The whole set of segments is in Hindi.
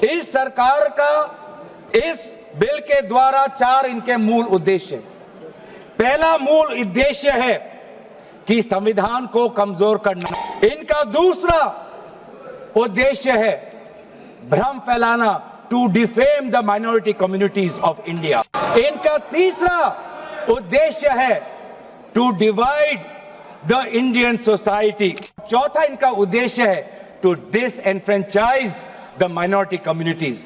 इस सरकार का इस बिल के द्वारा 4 इनके मूल उद्देश्य। पहला मूल उद्देश्य है कि संविधान को कमजोर करना। इनका दूसरा उद्देश्य है भ्रम फैलाना, to defame the minority communities of India. इनका तीसरा उद्देश्य है to divide the Indian society. चौथा इनका उद्देश्य है to disenfranchise the minority communities.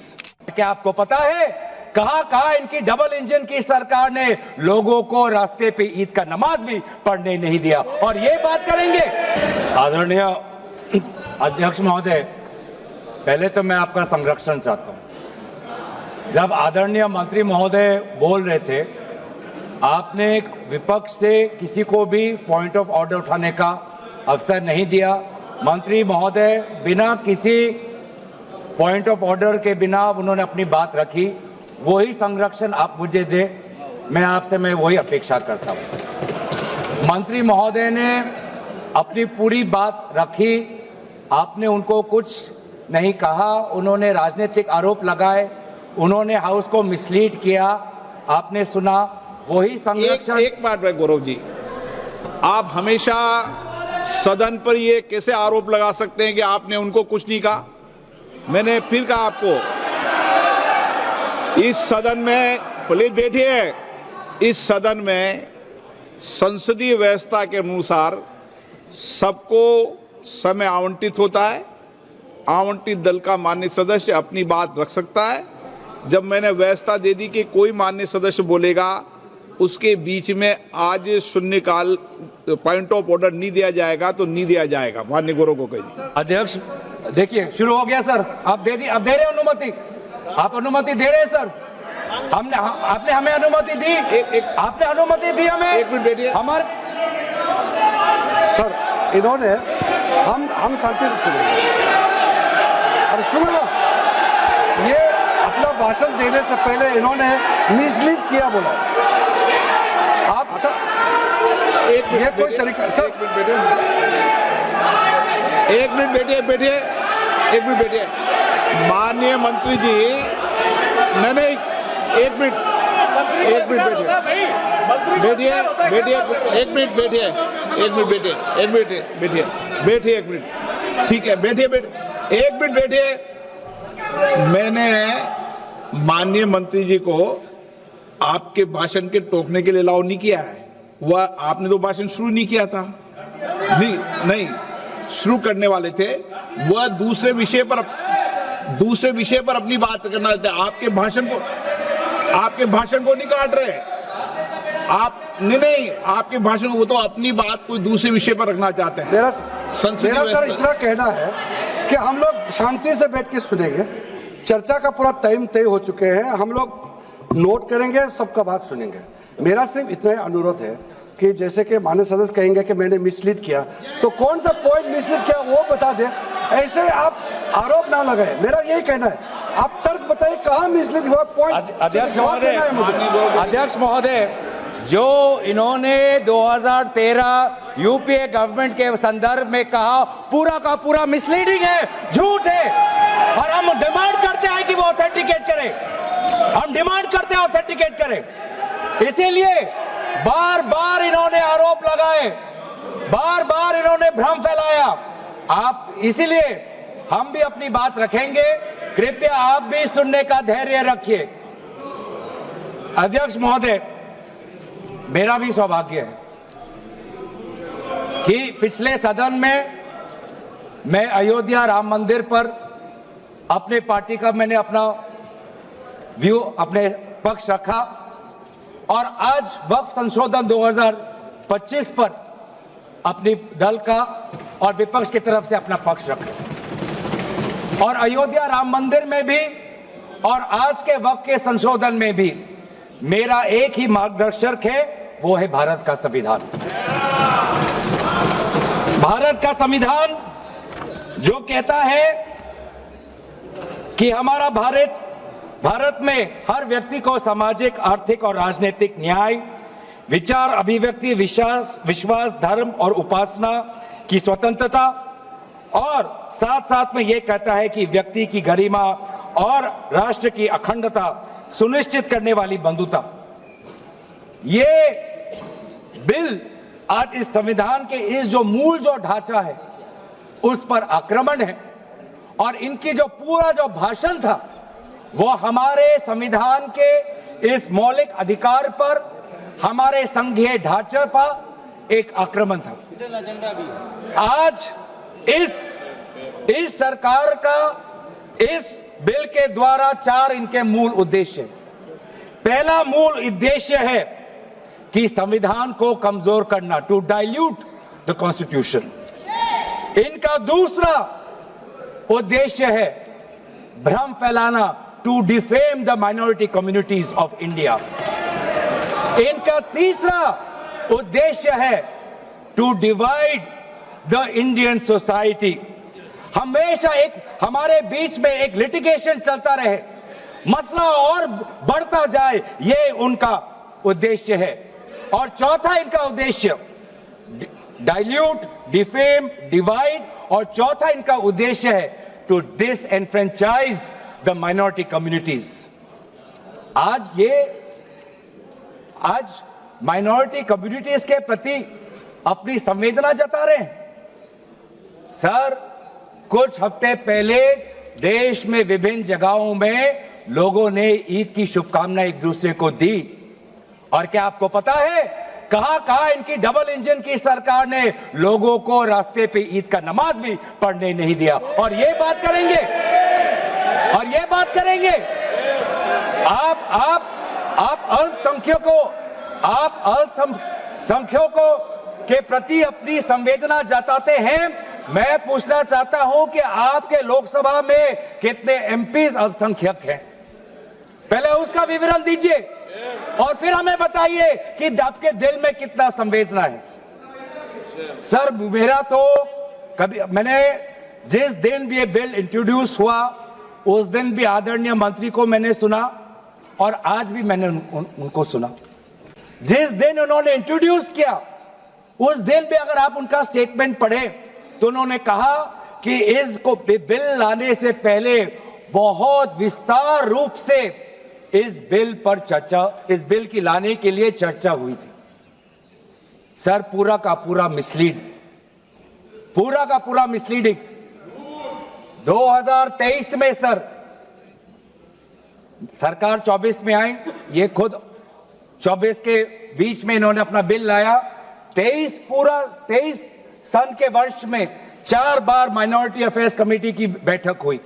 क्या आपको पता है कहां इनकी डबल इंजन की सरकार ने लोगों को रास्ते पे ईद का नमाज भी पढ़ने नहीं दिया, और ये बात करेंगे। आदरणीय अध्यक्ष महोदय, पहले तो मैं आपका संरक्षण चाहता हूं। जब आदरणीय मंत्री महोदय बोल रहे थे, आपने विपक्ष से किसी को भी पॉइंट ऑफ ऑर्डर उठाने का अवसर नहीं दिया। मंत्री महोदय बिना किसी पॉइंट ऑफ ऑर्डर के बिना उन्होंने अपनी बात रखी। वही संरक्षण आप मुझे दे, मैं आपसे वही अपेक्षा करता हूं। मंत्री महोदय ने अपनी पूरी बात रखी, आपने उनको कुछ नहीं कहा। उन्होंने राजनीतिक आरोप लगाए, उन्होंने हाउस को मिसलीड किया, आपने सुना। वही संरक्षण। एक बात है गौरव जी, आप हमेशा सदन पर ये कैसे आरोप लगा सकते हैं कि आपने उनको कुछ नहीं कहा? मैंने फिर कहा आपको, इस सदन में, प्लीज बैठिए, इस सदन में संसदीय व्यवस्था के अनुसार सबको समय आवंटित होता है। आवंटित दल का माननीय सदस्य अपनी बात रख सकता है। जब मैंने व्यवस्था दे दी कि कोई माननीय सदस्य बोलेगा, उसके बीच में आज शून्यकाल पॉइंट ऑफ ऑर्डर नहीं दिया जाएगा तो नहीं दिया जाएगा। माननीय गौरव को कहिए। अध्यक्ष देखिए, शुरू हो गया सर। आप दे रहे अनुमति, आप अनुमति दे रहे हैं सर। आपने हमें अनुमति दी। आपने अनुमति दी हमें। एक मिनट बैठिए। हमारे सर, इन्होंने हम शांति से सुनेंगे। अरे सुनो ना, ये अपना भाषण देने से पहले इन्होंने मिसलीड किया बोला। आप सर, ये कोई तरीका सर। एक मिनट बैठिए। माननीय मंत्री जी, नहीं, एक मिनट बैठिए। ठीक है, बैठिए। मैंने माननीय मंत्री जी को आपके भाषण के टोकने के लिए अलाउ नहीं किया है। वह आपने तो भाषण शुरू नहीं किया था। नहीं शुरू करने वाले थे, वह दूसरे विषय पर अपनी बात करना चाहते हैं। आपके भाषण को नहीं काट रहे आप। नहीं, आपके भाषण को, वो तो अपनी बात कोई दूसरे विषय पर रखना चाहते हैं। मेरा सर इतना कहना है कि हम लोग शांति से बैठ के सुनेंगे। चर्चा का पूरा टाइम तय हो चुके हैं, हम लोग नोट करेंगे, सबका बात सुनेंगे। मेरा सिर्फ इतना अनुरोध है कि जैसे कि माननीय सदस्य कहेंगे कि मैंने मिसलीड किया, तो कौन सा पॉइंट मिसलीड किया वो बता दे। ऐसे आप आरोप ना लगाए, मेरा यही कहना है। आप तर्क बताइए कहां मिसलीड हुआ पॉइंट। अध्यक्ष महोदय, जो इन्होंने 2013 यूपीए गवर्नमेंट के संदर्भ में कहा, पूरा का पूरा मिसलीडिंग है, झूठ है, और हम डिमांड करते हैं कि वो ऑथेंटिकेट करें। इसीलिए बार बार इन्होंने आरोप लगाए, बार बार इन्होंने भ्रम फैलाया। आप, इसीलिए हम भी अपनी बात रखेंगे। कृपया आप भी सुनने का धैर्य रखिए। अध्यक्ष महोदय, मेरा भी सौभाग्य है कि पिछले सदन में मैं अयोध्या राम मंदिर पर अपने पार्टी का मैंने अपना व्यू, अपने पक्ष रखा, और आज वक्फ संशोधन 2025 पर अपनी दल का और विपक्ष की तरफ से अपना पक्ष रखा। और अयोध्या राम मंदिर में भी और आज के वक्फ के संशोधन में भी मेरा एक ही मार्गदर्शक है, वो है भारत का संविधान। भारत का संविधान जो कहता है कि हमारा भारत में हर व्यक्ति को सामाजिक, आर्थिक और राजनीतिक न्याय, विचार, अभिव्यक्ति, विश्वास, धर्म और उपासना की स्वतंत्रता, और साथ साथ में ये कहता है कि व्यक्ति की गरिमा और राष्ट्र की अखंडता सुनिश्चित करने वाली बंधुता। ये बिल आज इस संविधान के इस जो मूल जो ढांचा है उस पर आक्रमण है, और इनकी जो पूरा जो भाषण था वो हमारे संविधान के इस मौलिक अधिकार पर, हमारे संघीय ढांचे पर एक आक्रमण था। आज इस सरकार का इस बिल के द्वारा 4 इनके मूल उद्देश्य। पहला मूल उद्देश्य है कि संविधान को कमजोर करना, टू डाइल्यूट द कॉन्स्टिट्यूशन। इनका दूसरा उद्देश्य है भ्रम फैलाना, to defame the minority communities of India. इनका तीसरा उद्देश्य है to divide the Indian society. हमेशा एक हमारे बीच में एक लिटिगेशन चलता रहे, मसला और बढ़ता जाए, ये उनका उद्देश्य है। और चौथा इनका उद्देश्य डाइल्यूट, डिफेम, डिवाइड, और चौथा इनका उद्देश्य है to disenfranchise the minority communities. आज माइनॉरिटी कम्युनिटीज के प्रति अपनी संवेदना जता रहे हैं। सर, कुछ हफ्ते पहले देश में विभिन्न जगहों में लोगों ने ईद की शुभकामनाएं एक दूसरे को दी, और क्या आपको पता है कहां इनकी डबल इंजन की सरकार ने लोगों को रास्ते पे ईद का नमाज भी पढ़ने नहीं दिया। और ये बात करेंगे आप अल्पसंख्यकों के प्रति अपनी संवेदना जताते हैं। मैं पूछना चाहता हूं कि आपके लोकसभा में कितने एमपीज अल्पसंख्यक हैं? पहले उसका विवरण दीजिए और फिर हमें बताइए कि आपके दिल में कितना संवेदना है। सर, मेरा तो मैंने जिस दिन भी ये बिल इंट्रोड्यूस हुआ उस दिन भी आदरणीय मंत्री को मैंने सुना, और आज भी मैंने उनको सुना। जिस दिन उन्होंने इंट्रोड्यूस किया उस दिन भी अगर आप उनका स्टेटमेंट पढ़े तो उन्होंने कहा कि इसको बिल लाने से पहले बहुत विस्तार रूप से इस बिल की लाने के लिए चर्चा हुई थी। सर, पूरा का पूरा मिसलीडिंग। 2023 में सर सरकार 24 में आई, ये खुद 24 के बीच में इन्होंने अपना बिल लाया। 23 सन के वर्ष में 4 बार माइनॉरिटी अफेयर्स कमेटी की बैठक हुई।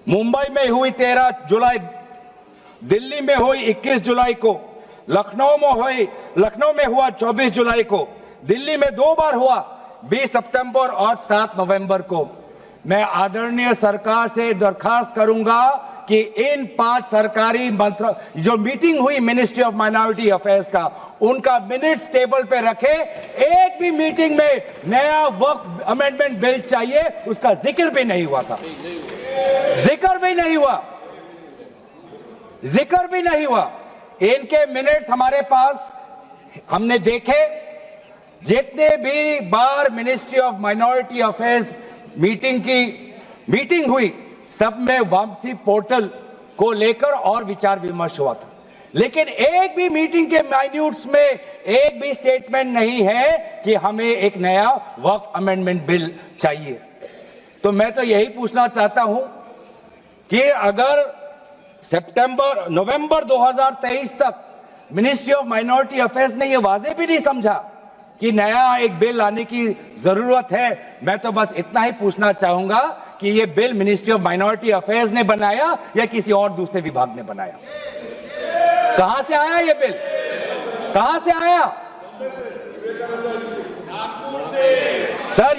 मुंबई में हुई 13 जुलाई, दिल्ली में हुई 21 जुलाई को, लखनऊ में हुआ 24 जुलाई को, दिल्ली में 2 बार हुआ 20 सितंबर और 7 नवंबर को। मैं आदरणीय सरकार से दरखास्त करूंगा कि इन 5 सरकारी जो मीटिंग हुई मिनिस्ट्री ऑफ माइनॉरिटी अफेयर्स का, उनका मिनट्स टेबल पे रखे। एक भी मीटिंग में नया वक्फ अमेंडमेंट बिल चाहिए उसका जिक्र भी नहीं हुआ था। जिक्र भी नहीं हुआ। इनके मिनट्स हमारे पास, हमने देखे। जितने भी बार ministry of minority affairs meeting हुई, सब में वापसी पोर्टल को लेकर और विचार विमर्श हुआ था, लेकिन एक भी मीटिंग के माइन्यूट्स में एक भी स्टेटमेंट नहीं है कि हमें एक नया वक्फ अमेंडमेंट बिल चाहिए। तो मैं तो यही पूछना चाहता हूं कि अगर नवंबर 2023 तक मिनिस्ट्री ऑफ माइनॉरिटी अफेयर्स ने यह वाजे भी नहीं समझा कि नया एक बिल लाने की जरूरत है, मैं तो बस इतना ही पूछना चाहूंगा कि यह bill ministry of minority affairs ने बनाया या किसी और दूसरे विभाग ने बनाया? कहां से आया यह बिल? कहां से आया? सर,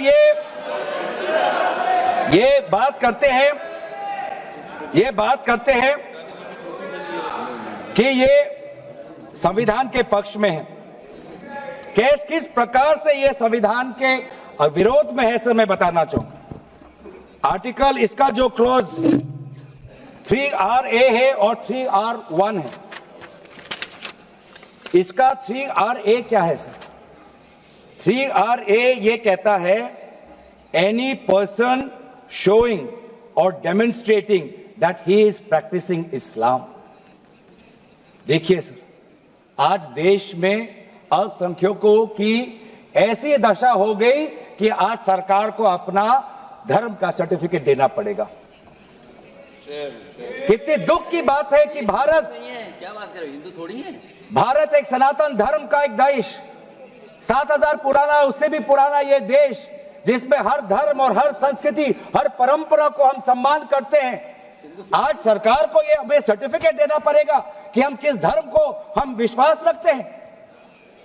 ये बात करते हैं कि ये संविधान के पक्ष में है। किस प्रकार से ये संविधान के विरोध में है, सर मैं बताना चाहूंगा। आर्टिकल, इसका जो क्लॉज 3RA है और 3R1 है। इसका 3RA क्या है सर? 3RA ये कहता है any person showing or demonstrating that he is practicing Islam. देखिए सर, आज देश में अल्पसंख्यकों की ऐसी दशा हो गई कि आज सरकार को अपना धर्म का सर्टिफिकेट देना पड़ेगा। कितने दुख की बात है कि भारत नहीं है, क्या बात कर रहे हो, हिंदू थोड़ी है। भारत एक सनातन धर्म का एक देश, 7000 पुराना, उससे भी पुराना ये देश, जिसमें हर धर्म और हर संस्कृति, हर परंपरा को हम सम्मान करते हैं। आज सरकार को ये हमें सर्टिफिकेट देना पड़ेगा कि हम किस धर्म को हम विश्वास रखते हैं।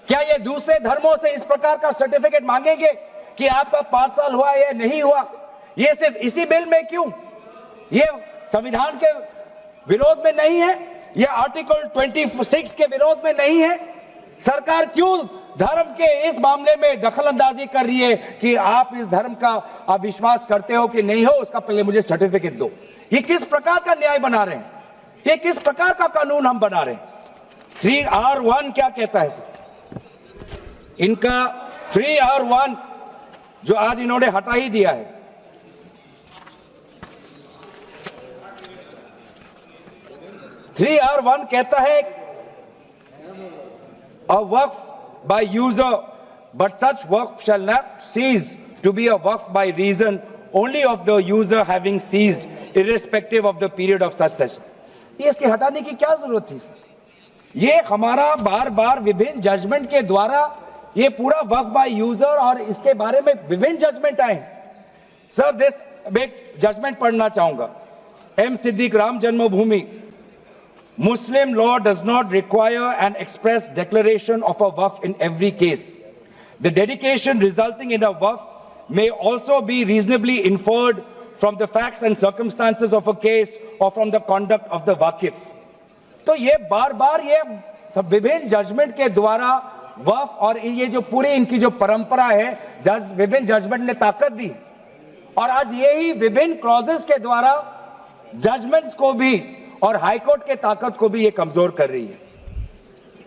क्या ये दूसरे धर्मों से इस प्रकार का सर्टिफिकेट मांगेंगे कि आपका 5 साल हुआ या नहीं हुआ? ये सिर्फ इसी बिल में क्यों? ये संविधान के विरोध में नहीं है? ये आर्टिकल 26 के विरोध में नहीं है? सरकार क्यों धर्म के इस मामले में दखलंदाजी कर रही है कि आप इस धर्म का आप विश्वास करते हो कि नहीं हो, उसका पहले मुझे सर्टिफिकेट दो? ये किस प्रकार का न्याय बना रहे हैं? ये किस प्रकार का कानून हम बना रहे हैं? 3R1 क्या कहता है सर? इनका 3R1 जो आज इन्होंने हटा ही दिया है, 3R1 कहता है a waqf by user, but such waqf shall not cease to be a waqf by reason only of the user having ceased, irrespective of the period of succession. ये इसके हटाने की क्या जरूरत थी सर? ये हमारा बार बार विभिन्न जजमेंट के द्वारा ये पूरा वक्फ बाय यूजर और इसके बारे में विभिन्न जजमेंट आए सर। दिस एक जजमेंट पढ़ना चाहूंगा। M Siddique, Ram Janmabhoomi, Muslim law does not require an express declaration of a waqf in every case. The dedication resulting in a waqf may also be reasonably inferred from the facts and circumstances of a case or from the conduct of the waqif. तो ये बार बार ये सब विभिन्न जजमेंट के द्वारा वक्फ और ये जो पूरी इनकी जो परंपरा है, विभिन्न जजमेंट ने ताकत दी और आज यही विभिन्न क्लॉजेस के द्वारा जजमेंट्स को भी और हाईकोर्ट के ताकत को भी ये कमजोर कर रही है।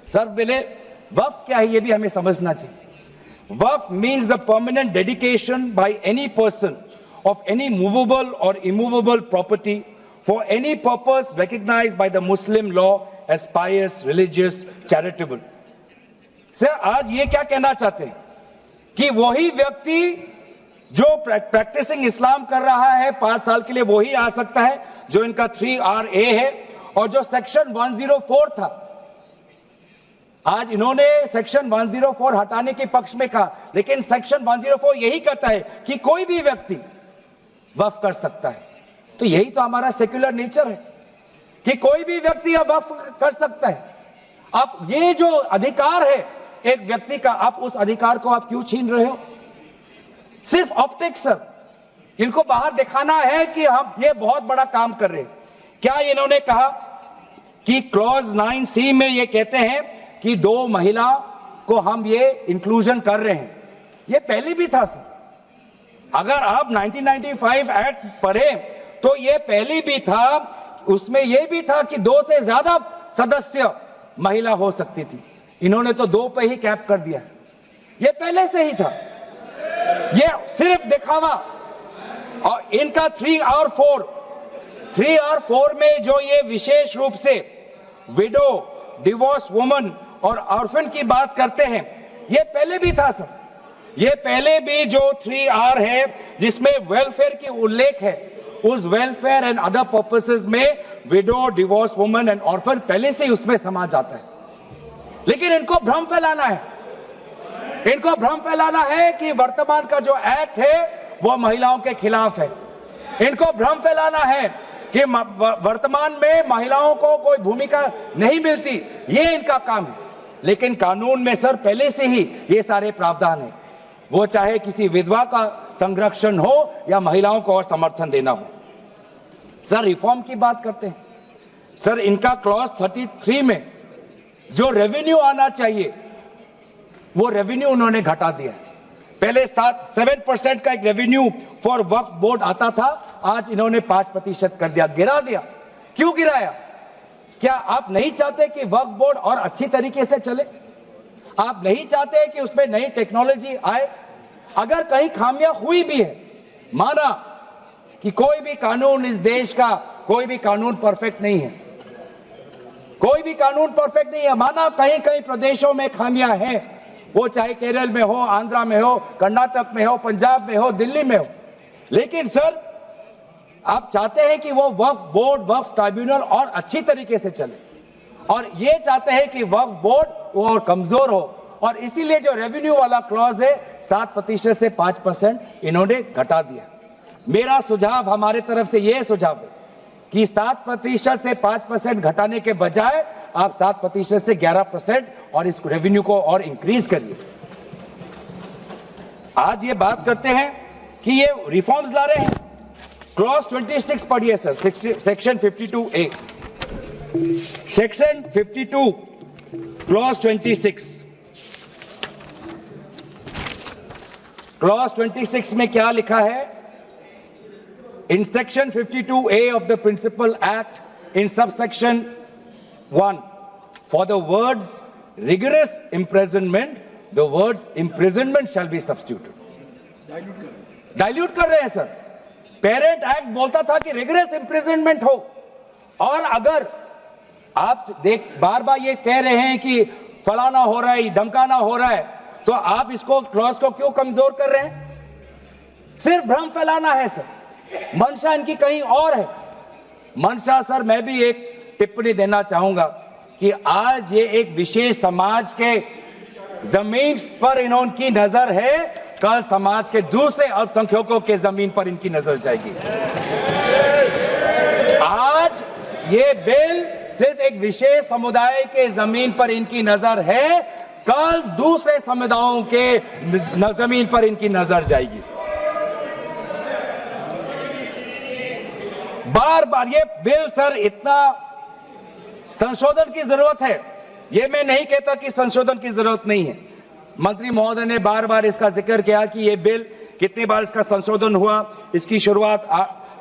सर पहले वक्फ क्या है ये भी हमें समझना चाहिए। Waqf means the permanent dedication by any person of any movable और immovable property for any purpose recognised by the Muslim law as pious, religious, charitable. Sir आज ये क्या कहना चाहते हैं कि वही व्यक्ति जो प्रैक्टिसिंग इस्लाम कर रहा है 5 साल के लिए वही आ सकता है, जो इनका 3RA है, और जो सेक्शन 104 था, आज इन्होंने सेक्शन 104 हटाने के पक्ष में कहा, लेकिन सेक्शन 104 यही कहता है कि कोई भी व्यक्ति वक्फ कर सकता है। तो यही तो हमारा सेक्युलर नेचर है कि कोई भी व्यक्ति अब वक्फ कर सकता है। अब ये जो अधिकार है एक व्यक्ति का, आप उस अधिकार को आप क्यों छीन रहे हो? सिर्फ ऑप्टिक्स सर, इनको बाहर दिखाना है कि हम ये बहुत बड़ा काम कर रहे हैं। क्या इन्होंने कहा कि क्लॉज 9C में ये कहते हैं कि 2 महिला को हम ये इंक्लूजन कर रहे हैं? ये पहले भी था सर। अगर आप 1995 एक्ट पढ़े तो ये पहले भी था, उसमें ये भी था कि 2 से ज्यादा सदस्य महिला हो सकती थी। इन्होंने तो 2 पे ही कैप कर दिया। ये पहले से ही था, ये सिर्फ दिखावा। और इनका 3R4 में जो ये विशेष रूप से विडो, डिवोर्स वुमन और ऑर्फन की बात करते हैं, ये पहले भी था सर। ये पहले भी जो 3R है जिसमें वेलफेयर की उल्लेख है, उस वेलफेयर एंड अदर पर्पसेस में window, divorce woman and orphan पहले से ही उसमें समा जाता है। लेकिन इनको भ्रम फैलाना है, इनको भ्रम फैलाना है कि वर्तमान का जो एक्ट है वो महिलाओं के खिलाफ है। इनको भ्रम फैलाना है कि वर्तमान में महिलाओं को कोई भूमिका नहीं मिलती, ये इनका काम है। लेकिन कानून में सर पहले से ही ये सारे प्रावधान है, वो चाहे किसी विधवा का संरक्षण हो या महिलाओं को और समर्थन देना हो। सर रिफॉर्म की बात करते हैं सर, इनका क्लॉज 33 में जो रेवेन्यू आना चाहिए वो रेवेन्यू उन्होंने घटा दिया। पहले 7% का एक रेवेन्यू फॉर वक्फ बोर्ड आता था, आज इन्होंने 5% कर दिया, गिरा दिया। क्यों गिराया? क्या आप नहीं चाहते कि वक्फ बोर्ड और अच्छी तरीके से चले? आप नहीं चाहते कि उसमें नई टेक्नोलॉजी आए? अगर कहीं खामियां हुई भी है माना कि कोई भी कानून इस देश का, कोई भी कानून परफेक्ट नहीं है, कोई भी कानून परफेक्ट नहीं है। माना कहीं कहीं प्रदेशों में खामियां हैं, वो चाहे केरल में हो, आंध्रा में हो, कर्नाटक में हो, पंजाब में हो, दिल्ली में हो, लेकिन सर आप चाहते हैं कि वो वक्फ बोर्ड, वक्फ ट्राइब्यूनल और अच्छी तरीके से चले, और ये चाहते हैं कि वक्फ बोर्ड वो और कमजोर हो, और इसीलिए जो रेवेन्यू वाला क्लॉज है 7% से 5% इन्होंने घटा दिया। मेरा सुझाव, हमारे तरफ से यह सुझाव है कि 7% से 5% घटाने के बजाय आप 7% से 11% और इस रेवेन्यू को और इंक्रीज करिए। आज ये बात करते हैं कि ये रिफॉर्म्स ला रहे हैं। क्लॉज 26 पढ़िए sir, section 52A, section 52 clause 26। Clause 26 में क्या लिखा है? In section 52A of the Principal Act, in subsection 1, for the words rigorous imprisonment, the words imprisonment shall be substituted. Dilute कर रहे हैं सर। पेरेंट एक्ट बोलता था कि रिगरस इम्प्रिजनमेंट हो, और अगर आप बार बार ये कह रहे हैं कि फलाना हो रहा है, धमकाना हो रहा है, तो आप इसको क्लॉज को क्यों कमजोर कर रहे हैं? सिर्फ भ्रम फैलाना है सर। मंशा इनकी कहीं और है। मंशा सर, मैं भी एक टिप्पणी देना चाहूंगा कि आज ये एक विशेष समाज के जमीन पर इनकी नजर है, कल समाज के दूसरे अल्पसंख्यकों के जमीन पर इनकी नजर जाएगी। आज ये बिल सिर्फ एक विशेष समुदाय के जमीन पर इनकी नजर है, कल दूसरे समुदायों के जमीन पर इनकी नजर जाएगी। बार बार ये बिल सर, इतना संशोधन की जरूरत है, ये मैं नहीं कहता कि संशोधन की जरूरत नहीं है। मंत्री महोदय ने बार बार इसका जिक्र किया कि ये बिल कितनी बार इसका संशोधन हुआ। इसकी शुरुआत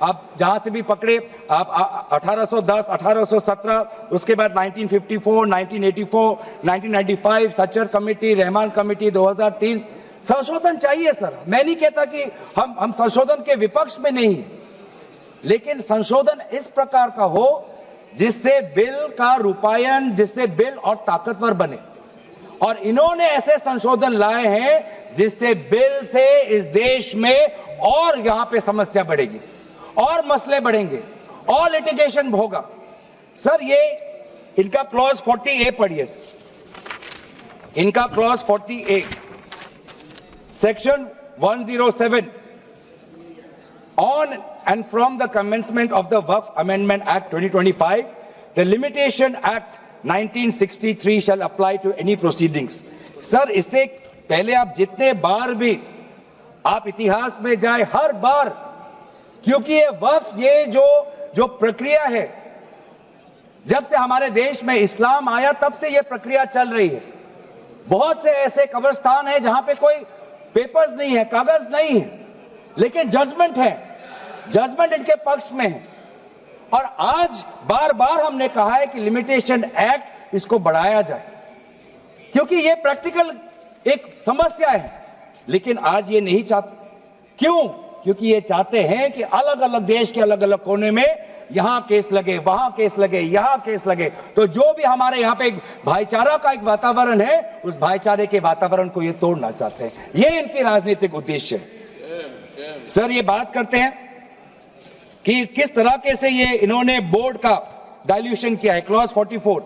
आप जहां से भी पकड़े, आप 1810, 1817, उसके बाद 1954, 1984, 1995, सच्चर कमेटी, रहमान कमेटी 2003। संशोधन चाहिए सर, मैं नहीं कहता कि हम संशोधन के विपक्ष में नहीं है, लेकिन संशोधन इस प्रकार का हो जिससे बिल का रूपायन, जिससे बिल और ताकतवर बने। और इन्होंने ऐसे संशोधन लाए हैं जिससे बिल से इस देश में और यहां पे समस्या बढ़ेगी, और मसले बढ़ेंगे, और लिटिगेशन होगा। सर ये इनका क्लॉज 40A पढ़िए सर। इनका clause 40A, section 107, on and from the commencement of the Waqf Amendment Act 2025, the Limitation Act 1963 shall apply to any proceedings. Sir इससे पहले आप जितने बार भी आप इतिहास में जाए, हर बार, क्योंकि ये वक्फ, ये जो प्रक्रिया है, जब से हमारे देश में इस्लाम आया तब से ये प्रक्रिया चल रही है। बहुत से ऐसे कब्रिस्तान है जहां पे कोई पेपर्स नहीं है, कागज नहीं है, लेकिन जजमेंट है, जजमेंट इनके पक्ष में है। और आज बार बार हमने कहा है कि लिमिटेशन एक्ट इसको बढ़ाया जाए, क्योंकि ये प्रैक्टिकल एक समस्या है, लेकिन आज ये नहीं चाहते। क्यों? क्योंकि ये चाहते हैं कि अलग अलग देश के अलग अलग कोने में यहां केस लगे, वहां केस लगे, यहां केस लगे। तो जो भी हमारे यहां पे एक भाईचारा का एक वातावरण है, उस भाईचारे के वातावरण को ये तोड़ना चाहते हैं। ये इनकी राजनीतिक उद्देश्य है। सर ये बात करते हैं कि किस तरीके से ये इन्होंने बोर्ड का डाइल्यूशन किया है। क्लॉज 44,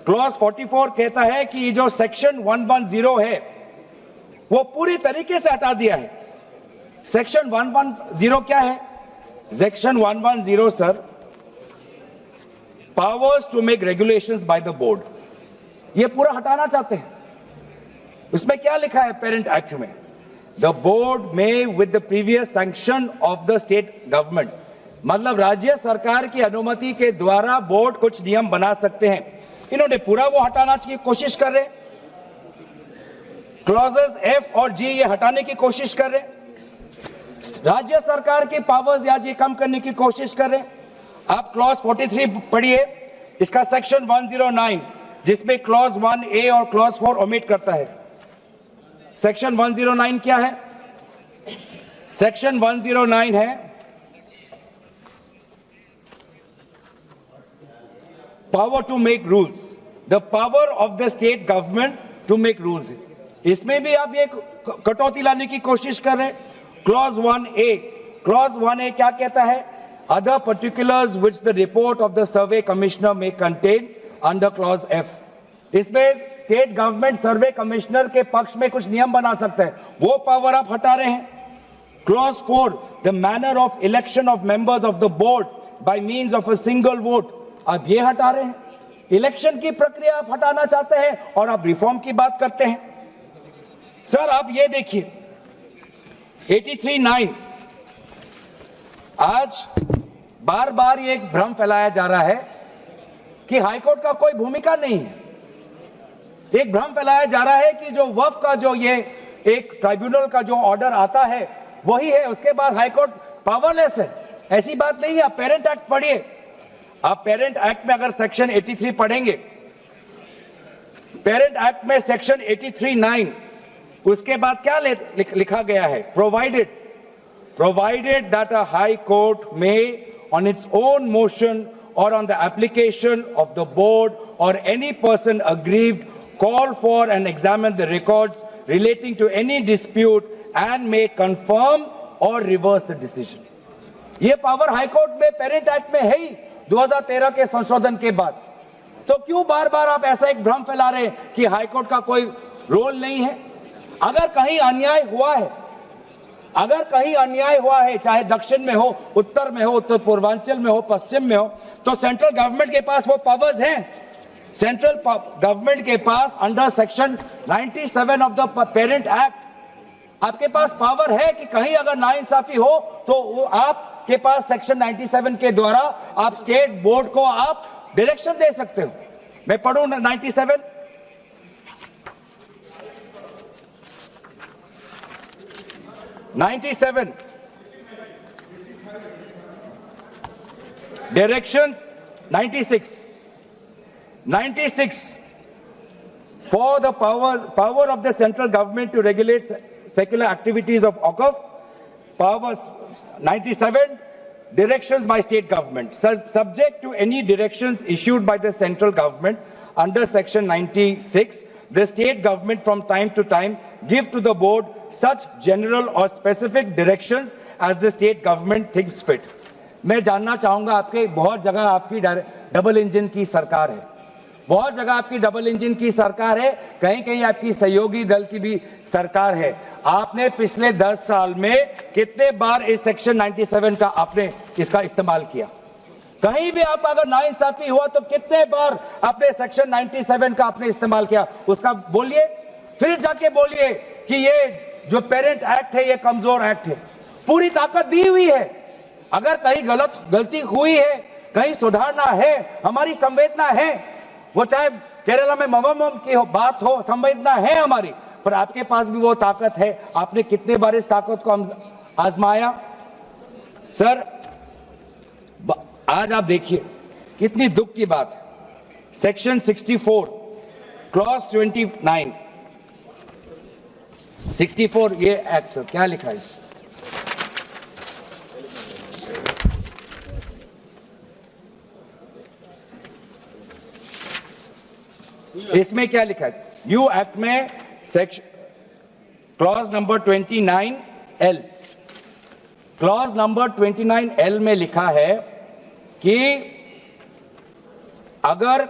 क्लॉज 44 कहता है कि ये जो सेक्शन 110 है वो पूरी तरीके से हटा दिया है। सेक्शन 110 क्या है? Section 110 sir, powers to make regulations by the board, ये पूरा हटाना चाहते हैं। उसमें क्या लिखा है पेरेंट एक्ट में? The board may with the previous sanction of the state government, मतलब राज्य सरकार की अनुमति के द्वारा बोर्ड कुछ नियम बना सकते हैं। इन्होंने पूरा वो हटाना की कोशिश कर रहे, क्लॉजेस F और G ये हटाने की कोशिश कर रहे, राज्य सरकार की पावर्स या जी कम करने की कोशिश कर रहे। आप क्लॉज 43 पढ़िए, इसका सेक्शन 109 जिसमें क्लॉज 1A और क्लॉज 4 ओमिट करता है। सेक्शन 109 क्या है? सेक्शन 109 है, power to make rules, the power of the state government to make rules. इसमें भी आप ये कटौती लाने की कोशिश कर रहे हैं। क्लॉज 1A, क्लॉज 1A क्या कहता है? Other particulars which the report of the survey commissioner में कंटेन अंडर क्लॉज F। इसमें स्टेट गवर्नमेंट सर्वे कमिश्नर के पक्ष में कुछ नियम बना सकता है, वो पावर आप हटा रहे हैं। Clause 4, the manner of election of members of the board by means of a single vote, आप ये हटा रहे हैं। इलेक्शन की प्रक्रिया आप हटाना चाहते हैं और आप रिफॉर्म की बात करते हैं। सर आप ये देखिए 83(9), आज बार बार ये एक भ्रम फैलाया जा रहा है कि हाईकोर्ट का कोई भूमिका नहीं है। एक भ्रम फैलाया जा रहा है कि जो वक्फ का जो ये एक ट्राइब्यूनल का जो ऑर्डर आता है वही है, उसके बाद हाईकोर्ट पावरलेस है। ऐसी बात नहीं है। आप पेरेंट एक्ट पढ़िए। आप पेरेंट एक्ट में अगर सेक्शन 83 पढ़ेंगे, पेरेंट एक्ट में सेक्शन 83(9), उसके बाद क्या लिखा गया है? provided that a high court may on its own motion or on the application of the board or any person aggrieved call for and examine the records relating to any dispute and may confirm or reverse the decision। ये पावर हाई कोर्ट में पेरेंट एक्ट में है ही 2013 के संशोधन के बाद। तो क्यों बार बार आप ऐसा एक भ्रम फैला रहे हैं कि हाई कोर्ट का कोई रोल नहीं है? अगर कहीं अन्याय हुआ है, अगर कहीं अन्याय हुआ है, चाहे दक्षिण में हो, उत्तर में हो, उत्तर पूर्वांचल में हो, पश्चिम में हो, तो सेंट्रल गवर्नमेंट के पास वो पावर्स हैं। सेंट्रल गवर्नमेंट के पास under section 97 of the parent act आपके पास पावर है कि कहीं अगर नाइंसाफी हो तो वो आपके पास सेक्शन 97 के द्वारा आप स्टेट बोर्ड को आप डायरेक्शन दे सकते हो। मैं पढ़ूं 97। Directions 96 for the power of the central government to regulate secular activities of OCF, powers 97 directions by state government subject to any directions issued by the central government under section 96, the state government from time to time give to the board such general or specific directions as the state government thinks fit। मैं जानना चाहूंगा, आपके बहुत जगह आपकी डबल इंजन की सरकार है, बहुत जगह आपकी डबल इंजन की सरकार है, कहीं कहीं आपकी सहयोगी दल की भी सरकार है। आपने पिछले 10 साल में कितने बार इस सेक्शन 97 का आपने इसका इस्तेमाल किया? कहीं भी आप अगर नाइंसाफी हुआ तो कितने बार आपने सेक्शन 97 का आपने इस्तेमाल किया? उसका बोलिए, फिर जाके बोलिए कि ये जो पेरेंट एक्ट है ये कमजोर एक्ट है। पूरी ताकत दी हुई है। अगर कहीं गलती हुई है, कहीं सुधारना है, हमारी संवेदना है, वो चाहे केरला में मवम की बात हो, संवेदना है हमारी, पर आपके पास भी वो ताकत है। आपने कितने बार इस ताकत को आजमाया? सर आज आप देखिए कितनी दुख की बात है। सेक्शन 64 क्लॉज 29 64 ये एक्ट सर क्या लिखा है इसमें क्या लिखा है? यू एक्ट में section clause number 29L, clause number 29L में लिखा है कि अगर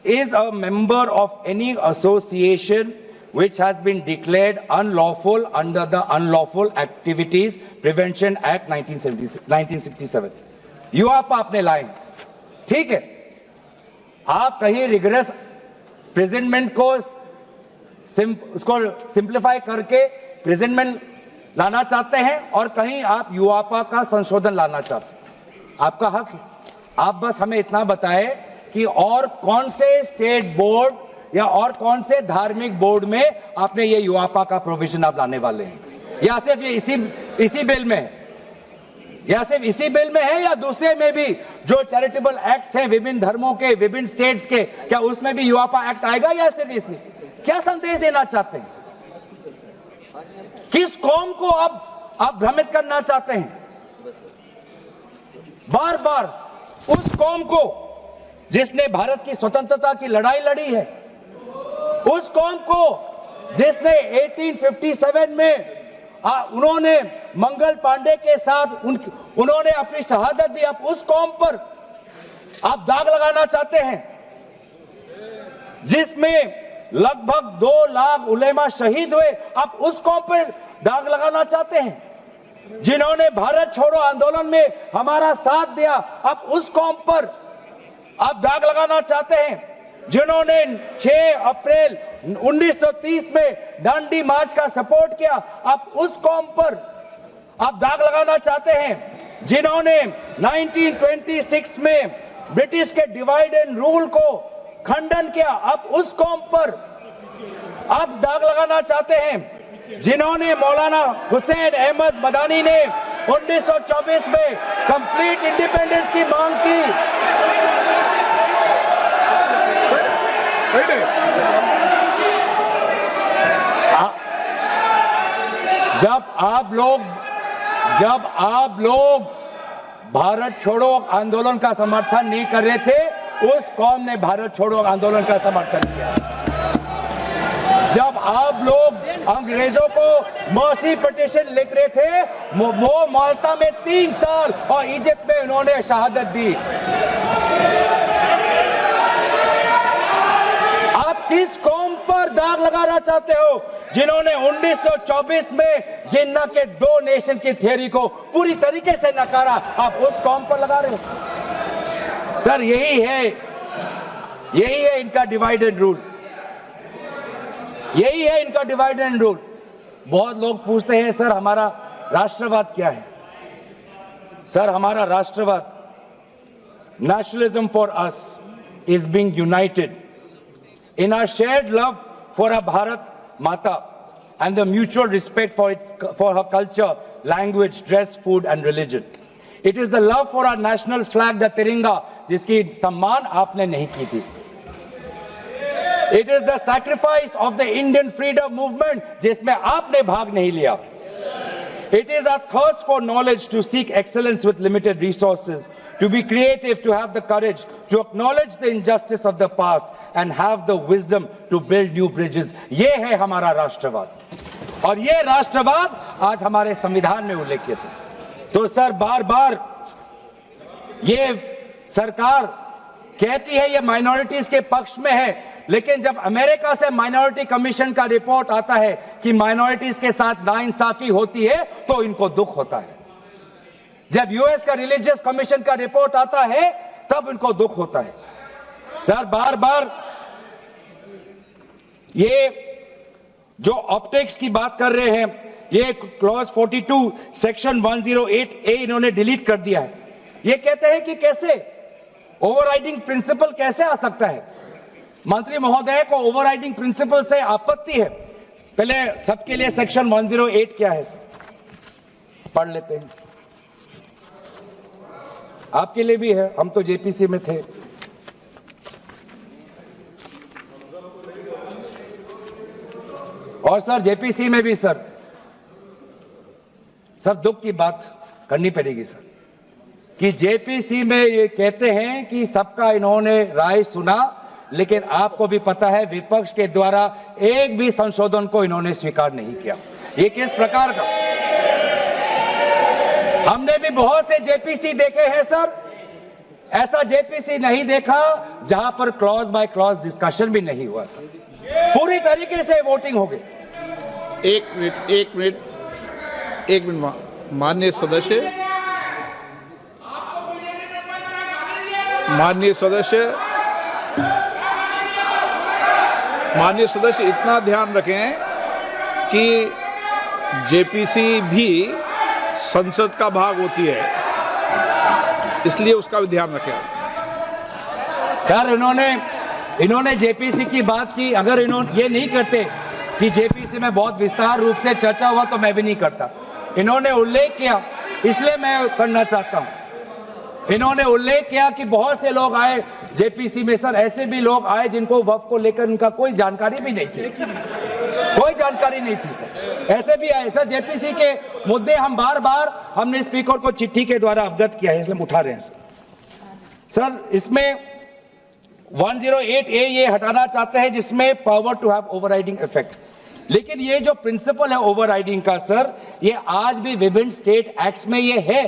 is a member of any association which has been declared unlawful under the Unlawful Activities Prevention Act 1967, यूआपा आपने लाए, ठीक है। आप कहीं रिग्रेस प्रेजेंटमेंट को उसको सिंप्लीफाई करके प्रेजेंटमेंट लाना चाहते हैं और कहीं आप यूआपा का संशोधन लाना चाहते हैं, आपका हक है। आप बस हमें इतना बताएं कि और कौन से स्टेट बोर्ड या और कौन से धार्मिक बोर्ड में आपने ये यूआपा का प्रोविजन आप लाने वाले हैं, या सिर्फ ये इसी बिल में है, या सिर्फ इसी बिल में है, या दूसरे में भी जो चैरिटेबल एक्ट्स हैं विभिन्न धर्मों के, विभिन्न स्टेट्स के, क्या उसमें भी यूआपा एक्ट आएगा या सिर्फ इसमें? क्या संदेश देना चाहते हैं? किस कौम को आप आप भ्रमित करना चाहते हैं। बार बार उस कौम को जिसने भारत की स्वतंत्रता की लड़ाई लड़ी है, उस कौम को जिसने 1857 में उन्होंने मंगल पांडे के साथ उन्होंने अपनी शहादत दी, आप उस कौम पर आप दाग लगाना चाहते हैं, जिसमें लगभग 2 लाख उलेमा शहीद हुए, आप उस कौम पर दाग लगाना चाहते हैं, जिन्होंने भारत छोड़ो आंदोलन में हमारा साथ दिया, आप उस कौम पर आप दाग लगाना चाहते हैं, जिन्होंने 6 अप्रैल 1930 में दांडी मार्च का सपोर्ट किया, आप उस कौम पर आप दाग लगाना चाहते हैं, जिन्होंने 1926 में ब्रिटिश के डिवाइड एंड रूल को खंडन किया, आप उस कौम पर आप दाग लगाना चाहते हैं, जिन्होंने मौलाना हुसैन अहमद मदानी ने 1924 में कंप्लीट इंडिपेंडेंस की मांग की। जब आप लोग भारत छोड़ो आंदोलन का समर्थन नहीं कर रहे थे, उस कौम ने भारत छोड़ो आंदोलन का समर्थन किया। जब आप लोग अंग्रेजों को मर्सी पिटीशन लिख रहे थे, वो माल्टा में 3 साल और इजिप्ट में उन्होंने शहादत दी। आप किस कौम पर दाग लगाना चाहते हो, जिन्होंने 1924 में जिन्ना के 2 नेशन की थ्योरी को पूरी तरीके से नकारा, आप उस कौम पर लगा रहे हो। सर यही है इनका डिवाइड एंड रूल, यही है इनका डिवाइड एंड रूल। बहुत लोग पूछते हैं सर हमारा राष्ट्रवाद क्या है। सर हमारा राष्ट्रवाद, nationalism for us is being United in our shared love for our Bharat Mata and the mutual respect for her culture, language, dress, food and religion. It is the love for our national flag, the Tiringa, जिसकी सम्मान आपने नहीं की थी. It is the sacrifice of the Indian freedom movement, जिसमें आपने भाग नहीं लिया. It is our thirst for knowledge, to seek excellence with limited resources, to be creative, to have the courage, to acknowledge the injustice of the past and have the wisdom to build new bridges. ये है हमारा राष्ट्रवाद और ये राष्ट्रवाद आज हमारे संविधान में उल्लेखित है. तो सर बार बार ये सरकार कहती है ये माइनॉरिटीज के पक्ष में है, लेकिन जब अमेरिका से माइनॉरिटी कमीशन का रिपोर्ट आता है कि माइनॉरिटीज के साथ नाइंसाफी होती है तो इनको दुख होता है. जब यूएस का रिलीजियस कमीशन का रिपोर्ट आता है तब इनको दुख होता है. सर बार बार ये जो ऑप्टिक्स की बात कर रहे हैं, ये क्लॉज 42 सेक्शन 108A इन्होंने डिलीट कर दिया है. ये कहते हैं कि कैसे ओवरराइडिंग प्रिंसिपल कैसे आ सकता है. मंत्री महोदय को ओवरराइडिंग प्रिंसिपल से आपत्ति है. पहले सबके लिए सेक्शन 108 क्या है सर पढ़ लेते हैं. आपके लिए भी है, हम तो जेपीसी में थे. और सर जेपीसी में भी सर दुख की बात करनी पड़ेगी सर कि जेपीसी में ये कहते हैं कि सबका इन्होंने राय सुना, लेकिन आपको भी पता है विपक्ष के द्वारा एक भी संशोधन को इन्होंने स्वीकार नहीं किया. ये किस प्रकार का, हमने भी बहुत से जेपीसी देखे हैं सर, ऐसा जेपीसी नहीं देखा जहां पर क्लॉज बाय क्लॉज डिस्कशन भी नहीं हुआ सर. पूरी तरीके से वोटिंग हो गई. एक मिनट माननीय सदस्य इतना ध्यान रखें कि जेपीसी भी संसद का भाग होती है, इसलिए उसका भी ध्यान रखें. सर इन्होंने जेपीसी की बात की. अगर इन्होंने ये नहीं करते कि जेपीसी में बहुत विस्तार रूप से चर्चा हुआ तो मैं भी नहीं करता. इन्होंने उल्लेख किया इसलिए मैं करना चाहता हूं. इन्होंने उल्लेख किया कि बहुत से लोग आए जेपीसी में. सर ऐसे भी लोग आए जिनको वक्फ को लेकर उनका कोई जानकारी भी नहीं थी. कोई जानकारी नहीं थी सर। ऐसे भी आए सर, जेपीसी के मुद्दे हम बार बार हमने स्पीकर को चिट्ठी के द्वारा अवगत किया है, इसलिए हम उठा रहे हैं सर। इसमें 108A ये हटाना चाहते हैं जिसमें power to have overriding effect, लेकिन ये जो प्रिंसिपल है ओवरराइडिंग का सर, ये आज भी विभिन्न स्टेट एक्ट्स में ये है।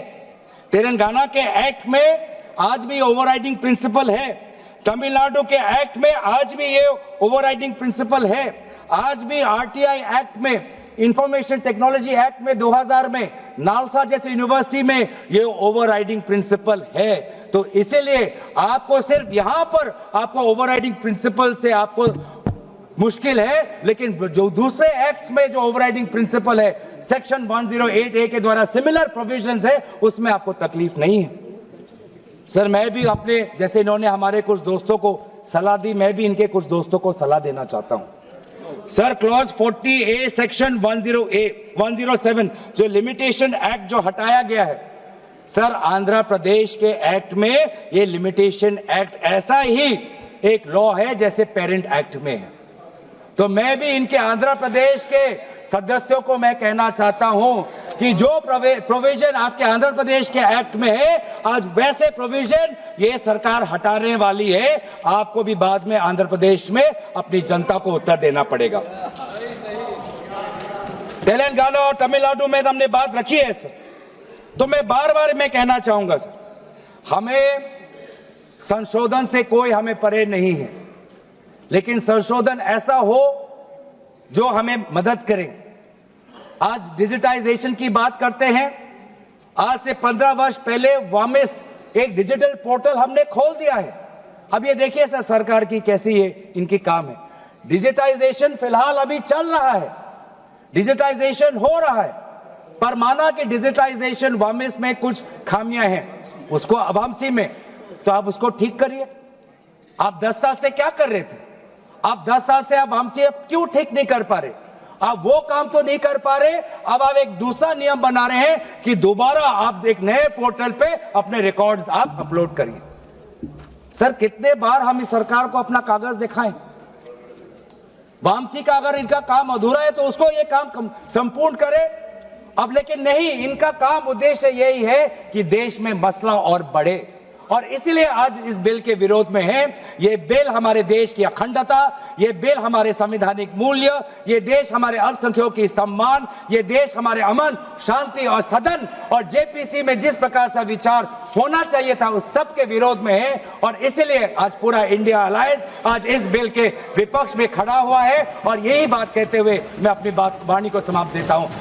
तेलंगाना के एक्ट में आज भी ओवरराइडिंग प्रिंसिपल है, तमिलनाडु के एक्ट में आज भी ये ओवरराइडिंग प्रिंसिपल है, आज भी आरटीआई एक्ट में, इंफॉर्मेशन टेक्नोलॉजी एक्ट में 2000 में, नालसा जैसे यूनिवर्सिटी में ये ओवरराइडिंग प्रिंसिपल है। तो इसीलिए आपको सिर्फ यहां पर आपको ओवरराइडिंग प्रिंसिपल से आपको मुश्किल है, लेकिन जो दूसरे एक्ट्स में जो ओवरराइडिंग प्रिंसिपल है, सेक्शन 108A के द्वारा सिमिलर प्रोविजंस है, उसमें आपको तकलीफ नहीं है सर। मैं भी अपने जैसे इन्होंने हमारे कुछ दोस्तों को सलाह दी, मैं भी इनके कुछ दोस्तों को सलाह देना चाहता हूं सर। क्लॉज 40A सेक्शन 107 जो लिमिटेशन एक्ट जो हटाया गया है सर, आंध्र प्रदेश के एक्ट में ये लिमिटेशन एक्ट ऐसा ही एक लॉ है जैसे पेरेंट एक्ट में है। तो मैं भी इनके आंध्र प्रदेश के सदस्यों को मैं कहना चाहता हूं कि जो प्रोविजन आपके आंध्र प्रदेश के एक्ट में है, आज वैसे प्रोविजन ये सरकार हटाने वाली है। आपको भी बाद में आंध्र प्रदेश में अपनी जनता को उत्तर देना पड़ेगा। तेलंगाना और तमिलनाडु में हमने बात रखी है सर, तो मैं बार बार मैं कहना चाहूंगा सर, हमें संशोधन से कोई हमें परे नहीं है, लेकिन संशोधन ऐसा हो जो हमें मदद करे। आज डिजिटाइजेशन की बात करते हैं, आज से 15 वर्ष पहले वामिस एक डिजिटल पोर्टल हमने खोल दिया है। अब ये देखिए सर सरकार की कैसी ये इनकी काम है। डिजिटाइजेशन फिलहाल अभी चल रहा है, डिजिटाइजेशन हो रहा है, पर माना कि डिजिटाइजेशन वामिस में कुछ खामियां हैं, उसको वामसी में, तो आप उसको ठीक करिए। आप 10 साल से क्या कर रहे थे? आप 10 साल से आप वामसी क्यों ठीक नहीं कर पा रहे? आप वो काम तो नहीं कर पा रहे, अब आप एक दूसरा नियम बना रहे हैं कि दोबारा आप एक नए पोर्टल पे अपने रिकॉर्ड्स आप अपलोड करिए। सर कितने बार हम इस सरकार को अपना कागज दिखाएं? वामसी का अगर इनका काम अधूरा है तो उसको ये काम संपूर्ण करे। अब लेकिन नहीं, इनका काम उद्देश्य यही है कि देश में मसला और बढ़े, और इसीलिए आज इस बिल के विरोध में है। ये बिल हमारे देश की अखंडता, ये बिल हमारे संवैधानिक मूल्य, ये देश हमारे अल्पसंख्यकों की सम्मान, ये देश हमारे अमन शांति और सदन और जेपीसी में जिस प्रकार से विचार होना चाहिए था उस सब के विरोध में है। और इसीलिए आज पूरा इंडिया अलायंस आज इस बिल के विपक्ष में खड़ा हुआ है। और यही बात कहते हुए मैं अपनी वाणी को समाप्त देता हूं।